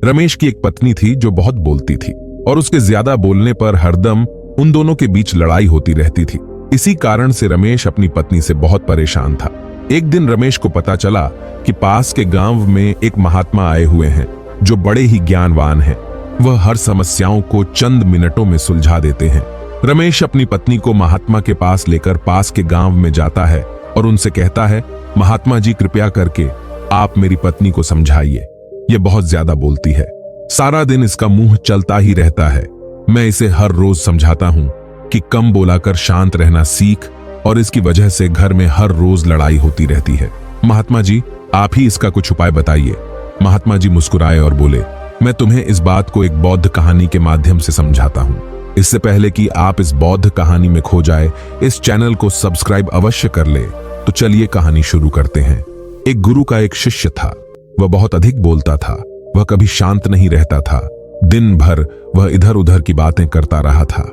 रमेश की एक पत्नी थी जो बहुत बोलती थी और उसके ज्यादा बोलने पर हरदम उन दोनों के बीच लड़ाई होती रहती थी। इसी कारण से रमेश अपनी पत्नी से बहुत परेशान था। एक दिन रमेश को पता चला कि पास के गांव में एक महात्मा आए हुए हैं जो बड़े ही ज्ञानवान हैं। वह हर समस्याओं को चंद मिनटों में सुलझा देते हैं। रमेश अपनी पत्नी को महात्मा के पास लेकर पास के गांव में जाता है और उनसे कहता है, महात्मा जी कृपया करके आप मेरी पत्नी को समझाइए। यह बहुत ज्यादा बोलती है, सारा दिन इसका मुंह चलता ही रहता है। मैं इसे हर रोज समझाता हूं कि कम बोलाकर शांत रहना सीख, और इसकी वजह से घर में हर रोज लड़ाई होती रहती है। महात्मा जी आप ही इसका कुछ उपाय बताइए। महात्मा जी मुस्कुराए और बोले, मैं तुम्हें इस बात को एक बौद्ध कहानी के माध्यम से समझाता हूं। इससे पहले कि आप इस बौद्ध कहानी में खो जाए, इस चैनल को सब्सक्राइब अवश्य कर ले। तो चलिए कहानी शुरू करते हैं। एक गुरु का एक शिष्य था। वह बहुत अधिक बोलता था। वह कभी शांत नहीं रहता था। दिन भर वह इधर उधर की बातें करता रहा था।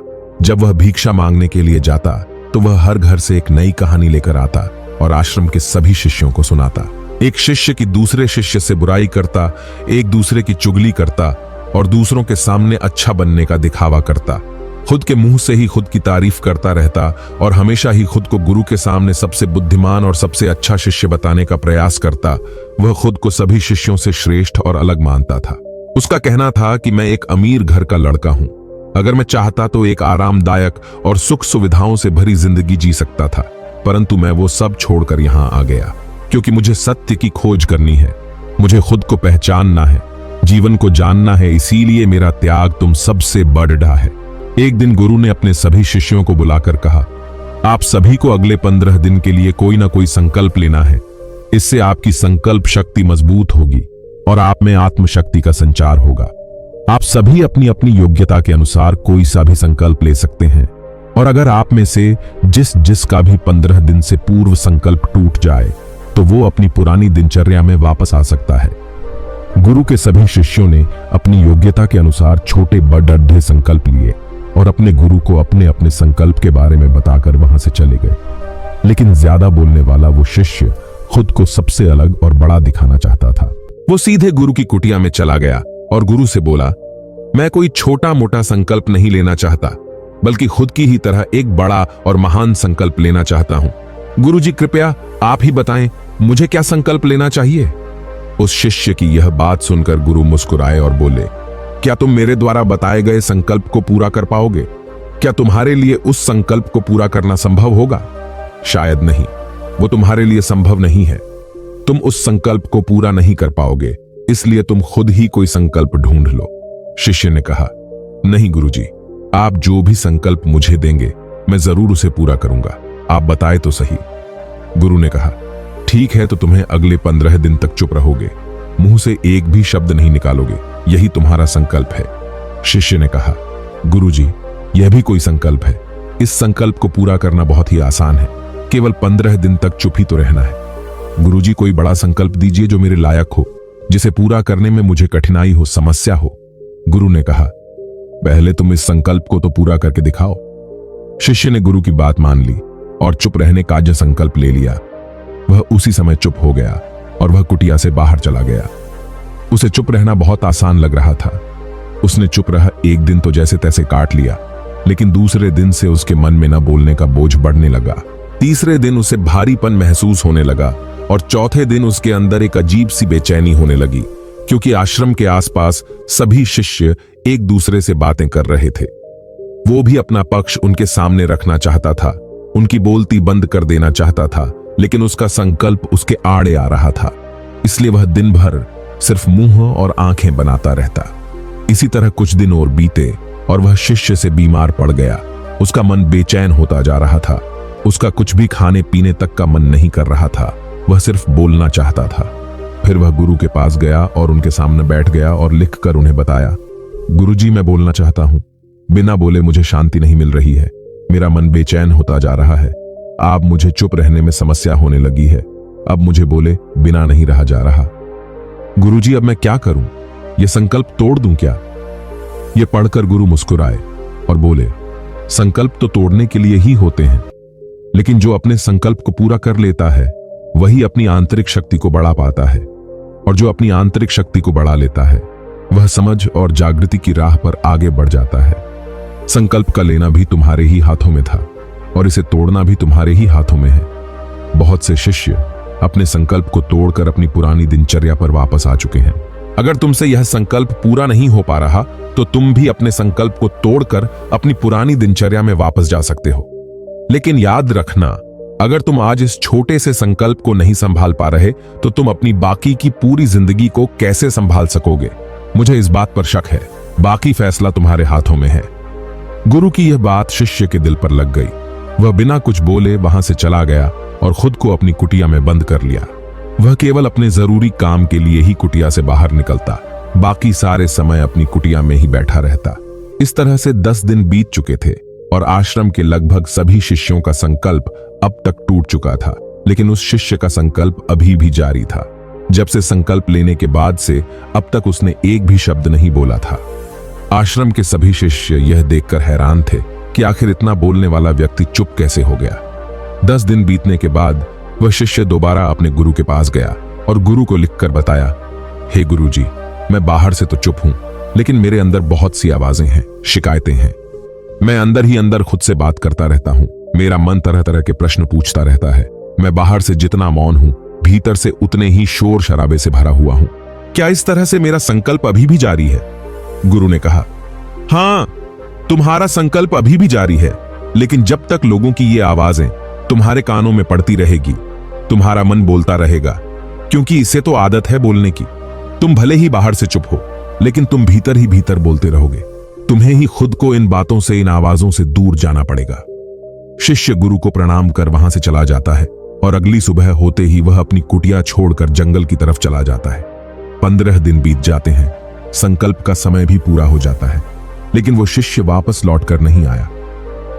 जब वह भिक्षा मांगने के लिए जाता तो वह हर घर से एक नई कहानी लेकर आता और आश्रम के सभी शिष्यों को सुनाता। एक शिष्य की दूसरे शिष्य से बुराई करता, एक दूसरे की चुगली करता और दूसरों के सामने अच्छा बनने का दिखावा करता। खुद के मुंह से ही खुद की तारीफ करता रहता और हमेशा ही खुद को गुरु के सामने सबसे बुद्धिमान और सबसे अच्छा शिष्य बताने का प्रयास करता। वह खुद को सभी शिष्यों से श्रेष्ठ और अलग मानता था। उसका कहना था कि मैं एक अमीर घर का लड़का हूं। अगर मैं चाहता तो एक आरामदायक और सुख सुविधाओं से भरी जिंदगी जी सकता था, परंतु मैं वो सब छोड़कर यहां आ गया क्योंकि मुझे सत्य की खोज करनी है। मुझे खुद को पहचानना है, जीवन को जानना है। इसीलिए मेरा त्याग तुम सबसे बड़ा है। एक दिन गुरु ने अपने सभी शिष्यों को बुलाकर कहा, आप सभी को अगले 15 दिन के लिए कोई ना कोई संकल्प लेना है। इससे आपकी संकल्प शक्ति मजबूत होगी और आप में आत्मशक्ति का संचार होगा। आप सभी अपनी अपनी योग्यता के अनुसार कोई सा भी संकल्प ले सकते हैं, और अगर आप में से जिसका भी 15 दिन से पूर्व संकल्प टूट जाए तो वो अपनी पुरानी दिनचर्या में वापस आ सकता है। गुरु के सभी शिष्यों ने अपनी योग्यता के अनुसार छोटे बड़े संकल्प लिए और अपने गुरु को अपने अपने संकल्प के बारे में बताकर वहां से चले गए। लेकिन ज्यादा बोलने वाला वो शिष्य खुद को सबसे अलग और बड़ा दिखाना चाहता था। वो सीधे गुरु की कुटिया में चला गया और गुरु से बोला, मैं कोई छोटा मोटा संकल्प नहीं लेना चाहता, बल्कि खुद की ही तरह एक बड़ा और महान संकल्प लेना चाहता हूं। गुरुजी कृपया आप ही बताएं, मुझे क्या संकल्प लेना चाहिए। उस शिष्य की यह बात सुनकर गुरु मुस्कुराए और बोले, क्या तुम मेरे द्वारा बताए गए संकल्प को पूरा कर पाओगे? क्या तुम्हारे लिए उस संकल्प को पूरा करना संभव होगा? शायद नहीं, वो तुम्हारे लिए संभव नहीं है। तुम उस संकल्प को पूरा नहीं कर पाओगे, इसलिए तुम खुद ही कोई संकल्प ढूंढ लो। शिष्य ने कहा, नहीं गुरुजी, आप जो भी संकल्प मुझे देंगे मैं जरूर उसे पूरा करूंगा, आप बताए तो सही। गुरु ने कहा, ठीक है, तो तुम्हें अगले 15 दिन तक चुप रहोगे, मुंह से एक भी शब्द नहीं निकालोगे, यही तुम्हारा संकल्प है। शिष्य ने कहा, गुरुजी, यह भी कोई संकल्प है। इस संकल्प को पूरा करना बहुत ही आसान है, केवल 15 दिन तक चुप ही तो रहना है। गुरुजी, कोई बड़ा संकल्प दीजिए जो मेरे लायक हो, जिसे पूरा करने में मुझे कठिनाई हो, समस्या हो। गुरु ने कहा, पहले तुम इस संकल्प को तो पूरा करके दिखाओ। शिष्य ने गुरु की बात मान ली और चुप रहने का जो संकल्प ले लिया। वह उसी समय चुप हो गया और वह कुटिया से बाहर चला गया। उसे चुप रहना बहुत आसान लग रहा था। उसने चुप रहा एक दिन तो जैसे तैसे काट लिया, लेकिन दूसरे दिन से उसके मन में न बोलने का बोझ बढ़ने लगा। तीसरे दिन उसे भारीपन महसूस होने लगा और चौथे दिन उसके अंदर एक अजीब सी बेचैनी होने लगी, क्योंकि आश्रम के आसपास सभी शिष्य एक दूसरे से बातें कर रहे थे। वो भी अपना पक्ष उनके सामने रखना चाहता था, उनकी बोलती बंद कर देना चाहता था, लेकिन उसका संकल्प उसके आड़े आ रहा था। इसलिए वह दिन भर सिर्फ मुंह और आंखें बनाता रहता। इसी तरह कुछ दिन और बीते और वह शिष्य से बीमार पड़ गया। उसका मन बेचैन होता जा रहा था। उसका कुछ भी खाने पीने तक का मन नहीं कर रहा था, वह सिर्फ बोलना चाहता था। फिर वह गुरु के पास गया और उनके सामने बैठ गया और लिखकर उन्हें बताया, गुरुजी, मैं बोलना चाहता हूं, बिना बोले मुझे शांति नहीं मिल रही है, मेरा मन बेचैन होता जा रहा है। आप मुझे चुप रहने में समस्या होने लगी है, अब मुझे बोले बिना नहीं रहा जा रहा। गुरुजी, अब मैं क्या करूं? यह संकल्प तोड़ दूं क्या? यह पढ़कर गुरु मुस्कुराए और बोले, संकल्प तो तोड़ने के लिए ही होते हैं, लेकिन जो अपने संकल्प को पूरा कर लेता है वही अपनी आंतरिक शक्ति को बढ़ा पाता है, और जो अपनी आंतरिक शक्ति को बढ़ा लेता है वह समझ और जागृति की राह पर आगे बढ़ जाता है। संकल्प का लेना भी तुम्हारे ही हाथों में था और इसे तोड़ना भी तुम्हारे ही हाथों में है। बहुत से शिष्य अपने संकल्प को तोड़कर अपनी पुरानी दिनचर्या पर वापस आ चुके हैं। अगर तुमसे यह संकल्प पूरा नहीं हो पा रहा तो तुम भी अपने संकल्प को तोड़कर अपनी पुरानी दिनचर्या में वापस जा सकते हो। लेकिन याद रखना, अगर तुम आज इस छोटे से संकल्प को नहीं संभाल पा रहे तो तुम अपनी बाकी की पूरी जिंदगी को कैसे संभाल सकोगे? मुझे इस बात पर शक है। बाकी फैसला तुम्हारे हाथों में है। गुरु की यह बात शिष्य के दिल पर लग गई। वह बिना कुछ बोले वहां से चला गया और खुद को अपनी कुटिया में बंद कर लिया। वह केवल अपने जरूरी काम के लिए ही कुटिया से बाहर निकलता, बाकी सारे समय अपनी कुटिया में ही बैठा रहता। इस तरह से 10 दिन बीत चुके थे और आश्रम के लगभग सभी शिष्यों का संकल्प अब तक टूट चुका था, लेकिन उस शिष्य का संकल्प अभी भी जारी था। जब से संकल्प लेने के बाद से अब तक उसने एक भी शब्द नहीं बोला था। आश्रम के सभी शिष्य यह देखकर हैरान थे कि आखिर इतना बोलने वाला व्यक्ति चुप कैसे हो गया। 10 दिन बीतने के बाद वह शिष्य दोबारा अपने गुरु के पास गया और गुरु को लिखकर बताया, हे गुरु जी, मैं बाहर से तो चुप हूं, लेकिन मेरे अंदर बहुत सी आवाजें हैं, शिकायतें हैं। मैं अंदर ही अंदर खुद से बात करता रहता हूं। मेरा मन तरह तरह के प्रश्न पूछता रहता है। मैं बाहर से जितना मौन हूं, भीतर से उतने ही शोर शराबे से भरा हुआ हूं। क्या इस तरह से मेरा संकल्प अभी भी जारी है? गुरु ने कहा, हां, तुम्हारा संकल्प अभी भी जारी है, लेकिन जब तक लोगों की ये आवाजें तुम्हारे कानों में पड़ती रहेगी, तुम्हारा मन बोलता रहेगा, क्योंकि इसे तो आदत है बोलने की। तुम भले ही बाहर से चुप हो, लेकिन तुम भीतर ही भीतर बोलते रहोगे। तुम्हें ही खुद को इन बातों से, इन आवाजों से दूर जाना पड़ेगा। शिष्य गुरु को प्रणाम कर वहां से चला जाता है और अगली सुबह होते ही वह अपनी कुटिया छोड़कर जंगल की तरफ चला जाता है। 15 दिन बीत जाते हैं। संकल्प का समय भी पूरा हो जाता है, लेकिन वो शिष्य वापस लौटकर नहीं आया।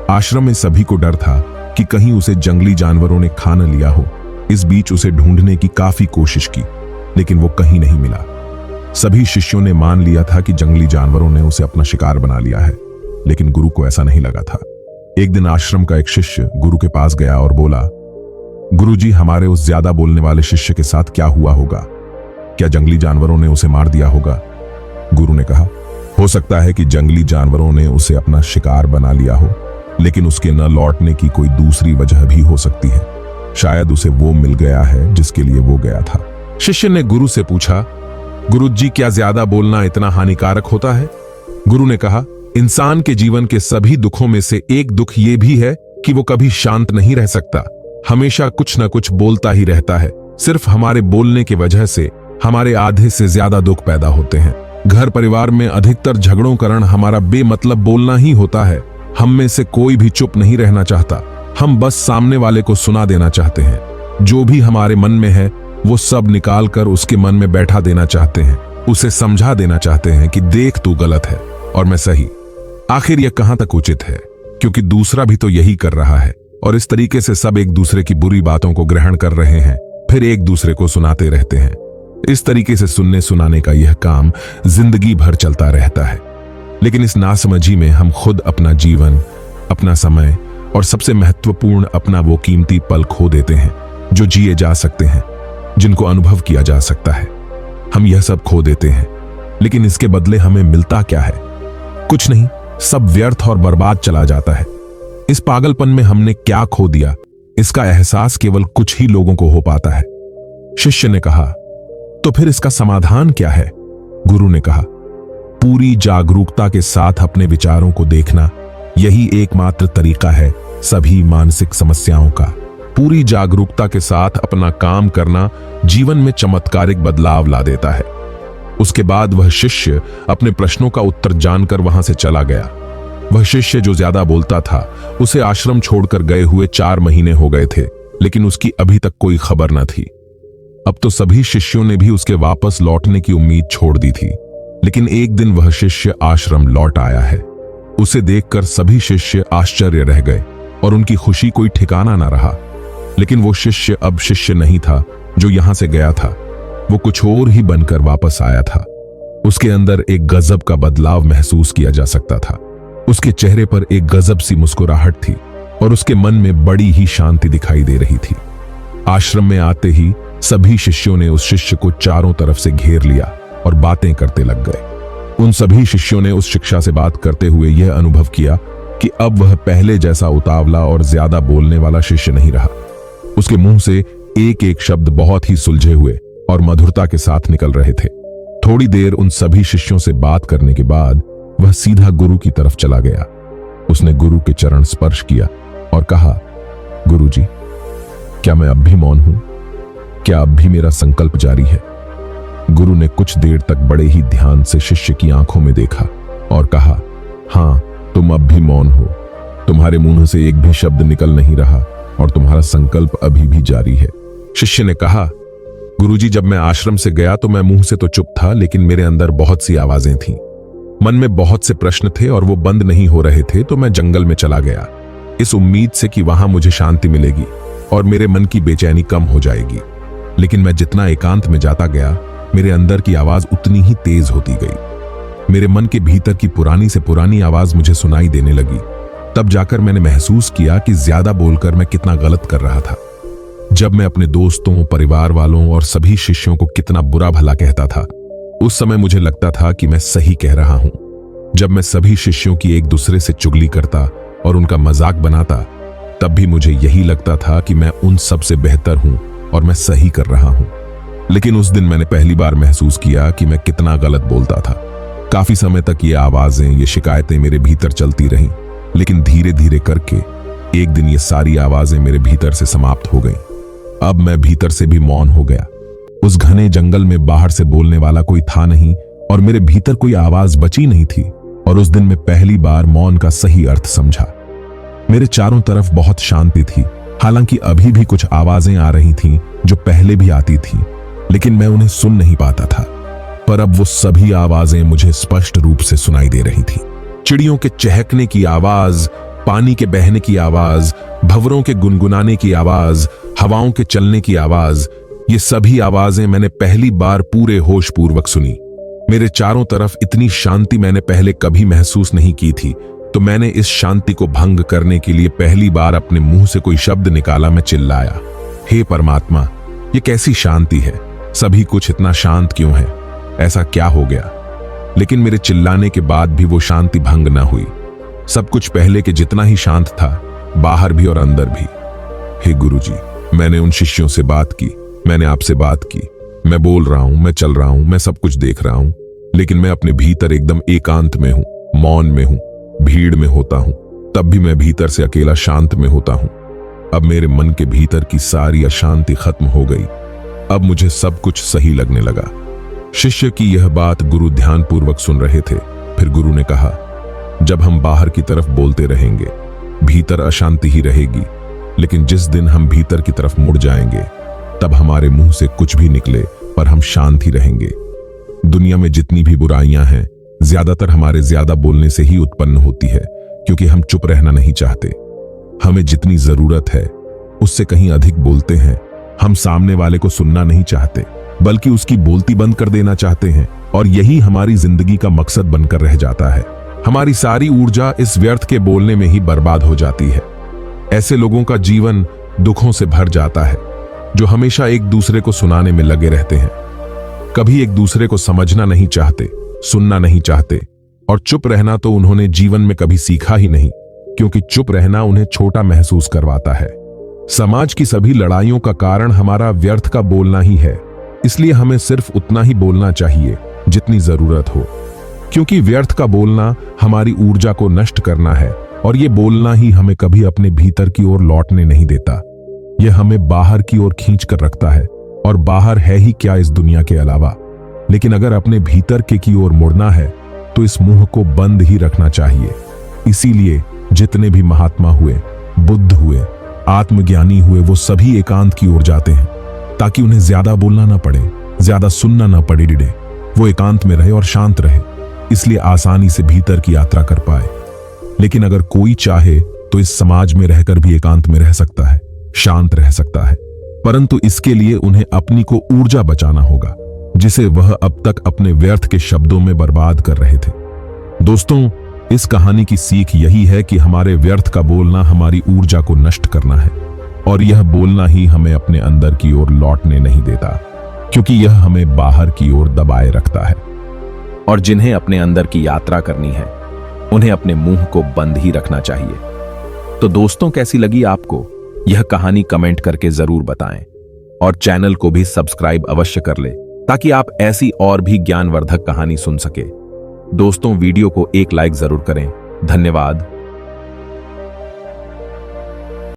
आश्रम में सभी को डर था कि कहीं उसे जंगली जानवरों ने खा न लिया हो। इस बीच उसे ढूंढने की काफी कोशिश की, लेकिन वो कहीं नहीं मिला। सभी शिष्यों ने मान लिया था कि जंगली जानवरों ने उसे अपना शिकार बना लिया है, लेकिन गुरु को ऐसा नहीं लगा था। एक दिन आश्रम का एक शिष्य गुरु के पास गया और बोला, गुरुजी, हमारे उस ज्यादा बोलने वाले शिष्य के साथ क्या हुआ होगा? क्या जंगली जानवरों ने उसे मार दिया होगा? गुरु ने कहा, हो सकता है कि जंगली जानवरों ने उसे अपना शिकार बना लिया हो, लेकिन उसके न लौटने की कोई दूसरी वजह भी हो सकती है। शायद उसे वो मिल गया है जिसके लिए वो गया था। शिष्य ने गुरु से पूछा, गुरुजी, क्या ज्यादा बोलना इतना हानिकारक होता है? गुरु ने कहा, इंसान के जीवन के सभी दुखों में से एक दुख ये भी है कि वो कभी शांत नहीं रह सकता। हमेशा कुछ न कुछ बोलता ही रहता है। सिर्फ हमारे बोलने की वजह से हमारे आधे से ज्यादा दुख पैदा होते हैं। घर परिवार में अधिकतर झगड़ों कारण हमारा बेमतलब बोलना ही होता है। हम में से कोई भी चुप नहीं रहना चाहता। हम बस सामने वाले को सुना देना चाहते हैं। जो भी हमारे मन में है वो सब निकाल कर उसके मन में बैठा देना चाहते हैं। उसे समझा देना चाहते हैं कि देख, तू गलत है और मैं सही। आखिर यह कहां तक उचित है, क्योंकि दूसरा भी तो यही कर रहा है। और इस तरीके से सब एक दूसरे की बुरी बातों को ग्रहण कर रहे हैं, फिर एक दूसरे को सुनाते रहते हैं। इस तरीके से सुनने सुनाने का यह काम जिंदगी भर चलता रहता है। लेकिन इस नासमझी में हम खुद अपना जीवन, अपना समय और सबसे महत्वपूर्ण अपना वो कीमती पल खो देते हैं जो जिए जा सकते हैं, जिनको अनुभव किया जा सकता है। हम यह सब खो देते हैं, लेकिन इसके बदले हमें मिलता क्या है? कुछ नहीं, सब व्यर्थ और बर्बाद चला जाता है। इस पागलपन में हमने क्या खो दिया, इसका एहसास केवल कुछ ही लोगों को हो पाता है। शिष्य ने कहा, तो फिर इसका समाधान क्या है? गुरु ने कहा, पूरी जागरूकता के साथ अपने विचारों को देखना, यही एकमात्र तरीका है सभी मानसिक समस्याओं का। पूरी जागरूकता के साथ अपना काम करना जीवन में चमत्कारिक बदलाव ला देता है। उसके बाद वह शिष्य अपने प्रश्नों का उत्तर जानकर वहां से चला गया। वह शिष्य जो ज्यादा बोलता था, उसे आश्रम छोड़कर गए हुए 4 महीने हो गए थे, लेकिन उसकी अभी तक कोई खबर न थी। अब तो सभी शिष्यों ने भी उसके वापस लौटने की उम्मीद छोड़ दी थी। लेकिन एक दिन वह शिष्य आश्रम लौट आया है। उसे देखकर सभी शिष्य आश्चर्य रह गए और उनकी खुशी कोई ठिकाना न रहा। लेकिन वो शिष्य अब शिष्य नहीं था जो यहां से गया था। वो कुछ और ही बनकर वापस आया था। उसके अंदर एक गजब का बदलाव महसूस किया जा सकता था। उसके चेहरे पर एक गजब सी मुस्कुराहट थी और उसके मन में बड़ी ही शांति दिखाई दे रही थी। आश्रम में आते ही सभी शिष्यों ने उस शिष्य को चारों तरफ से घेर लिया और बातें करते लग गए। उन सभी शिष्यों ने उस शिक्षा से बात करते हुए यह अनुभव किया कि अब वह पहले जैसा उतावला और ज्यादा बोलने वाला शिष्य नहीं रहा। उसके मुंह से एक एक शब्द बहुत ही सुलझे हुए और मधुरता के साथ निकल रहे थे। थोड़ी देर उन सभी शिष्यों से बात करने के बाद वह सीधा गुरु की तरफ चला गया। उसने गुरु के चरण स्पर्श किया और कहा, गुरु जी, क्या मैं अब भी मौन हूं? क्या अब भी मेरा संकल्प जारी है? गुरु ने कुछ देर तक बड़े ही ध्यान से शिष्य की आंखों में देखा और कहा, हां, तुम अब भी मौन हो। तुम्हारे मुंह से एक भी शब्द निकल नहीं रहा और तुम्हारा संकल्प अभी भी जारी है। शिष्य ने कहा, गुरुजी, जब मैं आश्रम से गया तो मैं मुंह से तो चुप था, लेकिन मेरे अंदर बहुत सी आवाजें थीं। मन में बहुत से प्रश्न थे और वो बंद नहीं हो रहे थे, तो मैं जंगल में चला गया, इस उम्मीद से कि वहां मुझे शांति मिलेगी और मेरे मन की बेचैनी कम हो जाएगी। लेकिन मैं जितना एकांत में जाता गया, मेरे अंदर की आवाज उतनी ही तेज होती गई। मेरे मन के भीतर की पुरानी से पुरानी आवाज मुझे सुनाई देने लगी। तब जाकर मैंने महसूस किया कि ज्यादा बोलकर मैं कितना गलत कर रहा था। जब मैं अपने दोस्तों, परिवार वालों और सभी शिष्यों को कितना बुरा भला कहता था, उस समय मुझे लगता था कि मैं सही कह रहा हूं। जब मैं सभी शिष्यों की एक दूसरे से चुगली करता और उनका मजाक बनाता, तब भी मुझे यही लगता था कि मैं उन सब से बेहतर हूं और मैं सही कर रहा हूं। लेकिन उस दिन मैंने पहली बार महसूस किया कि मैं कितना गलत बोलता था। काफी समय तक ये आवाजें, ये शिकायतें मेरे भीतर चलती रहीं, लेकिन धीरे धीरे करके एक दिन ये सारी आवाजें मेरे भीतर से समाप्त हो गईं। अब मैं भीतर से भी मौन हो गया। उस घने जंगल में बाहर से बोलने वाला कोई था नहीं और मेरे भीतर कोई आवाज बची नहीं थी। और उस दिन मैं पहली बार मौन का सही अर्थ समझा। मेरे चारों तरफ बहुत शांति थी। हालांकि अभी भी कुछ आवाजें आ रही थीं जो पहले भी आती थीं, लेकिन मैं उन्हें सुन नहीं पाता था। पर अब वो सभी आवाजें मुझे स्पष्ट रूप से सुनाई दे रही थीं। चिड़ियों के चहकने की आवाज, पानी के बहने की आवाज, भंवरों के गुनगुनाने की आवाज, हवाओं के चलने की आवाज, ये सभी आवाजें मैंने पहली बार पूरे होश पूर्वक सुनी। मेरे चारों तरफ इतनी शांति मैंने पहले कभी महसूस नहीं की थी। तो मैंने इस शांति को भंग करने के लिए पहली बार अपने मुंह से कोई शब्द निकाला। मैं चिल्लाया, हे परमात्मा, ये कैसी शांति है? सभी कुछ इतना शांत क्यों है? ऐसा क्या हो गया? लेकिन मेरे चिल्लाने के बाद भी वो शांति भंग न हुई। सब कुछ पहले के जितना ही शांत था, बाहर भी और अंदर भी। हे गुरुजी, मैंने उन शिष्यों से बात की, मैंने आपसे बात की। मैं बोल रहा हूं, मैं चल रहा हूं, मैं सब कुछ देख रहा हूं, लेकिन मैं अपने भीतर एकदम एकांत में हूं, मौन में हूं, भीड़ में होता हूं, तब भी मैं भीतर से अकेला शांत में होता हूं। अब मेरे मन के भीतर की सारी अशांति खत्म हो गई। अब मुझे सब कुछ सही लगने लगा। शिष्य की यह बात गुरु ध्यानपूर्वक सुन रहे थे। फिर गुरु ने कहा, जब हम बाहर की तरफ बोलते रहेंगे, भीतर अशांति ही रहेगी, लेकिन जिस दिन हम भीतर की तरफ मुड़ जाएंगे, तब हमारे मुंह से कुछ भी निकले पर हम शांत ही रहेंगे। दुनिया में जितनी भी बुराइयां हैं, ज्यादातर हमारे ज्यादा बोलने से ही उत्पन्न होती है, क्योंकि हम चुप रहना नहीं चाहते। हमें जितनी जरूरत है उससे कहीं अधिक बोलते हैं। हम सामने वाले को सुनना नहीं चाहते, बल्कि उसकी बोलती बंद कर देना चाहते हैं, और यही हमारी जिंदगी का मकसद बनकर रह जाता है। हमारी सारी ऊर्जा इस व्यर्थ के बोलने में ही बर्बाद हो जाती है। ऐसे लोगों का जीवन दुखों से भर जाता है, जो हमेशा एक दूसरे को सुनाने में लगे रहते हैं। कभी एक दूसरे को समझना नहीं चाहते, सुनना नहीं चाहते, और चुप रहना तो उन्होंने जीवन में कभी सीखा ही नहीं, क्योंकि चुप रहना उन्हें छोटा महसूस करवाता है। समाज की सभी लड़ाइयों का कारण हमारा व्यर्थ का बोलना ही है। इसलिए हमें सिर्फ उतना ही बोलना चाहिए जितनी जरूरत हो, क्योंकि व्यर्थ का बोलना हमारी ऊर्जा को नष्ट करना है, और ये बोलना ही हमें कभी अपने भीतर की ओर लौटने नहीं देता। यह हमें बाहर की ओर खींच कर रखता है, और बाहर है ही क्या इस दुनिया के अलावा। लेकिन अगर अपने भीतर के की ओर मुड़ना है, तो इस मुंह को बंद ही रखना चाहिए। इसीलिए जितने भी महात्मा हुए, बुद्ध हुए, आत्मज्ञानी हुए, वो सभी एकांत की ओर जाते हैं, ताकि उन्हें ज्यादा बोलना ना पड़े, ज्यादा सुनना ना पड़े। डिडे वो एकांत में रहे और शांत रहे, इसलिए आसानी से भीतर की यात्रा कर पाए। लेकिन अगर कोई चाहे तो इस समाज में रहकर भी एकांत में रह सकता है, शांत रह सकता है, परंतु इसके लिए उन्हें अपनी को ऊर्जा बचाना होगा, जिसे वह अब तक अपने व्यर्थ के शब्दों में बर्बाद कर रहे थे। दोस्तों, इस कहानी की सीख यही है कि हमारे व्यर्थ का बोलना हमारी ऊर्जा को नष्ट करना है, और यह बोलना ही हमें अपने अंदर की ओर लौटने नहीं देता, क्योंकि यह हमें बाहर की ओर दबाए रखता है। और जिन्हें अपने अंदर की यात्रा करनी है उन्हें अपने मुंह को बंद ही रखना चाहिए। तो दोस्तों, कैसी लगी आपको यह कहानी कमेंट करके जरूर बताएं और चैनल को भी सब्सक्राइब अवश्य कर ले ताकि आप ऐसी और भी ज्ञानवर्धक कहानी सुन सके। दोस्तों, वीडियो को एक लाइक जरूर करें। धन्यवाद।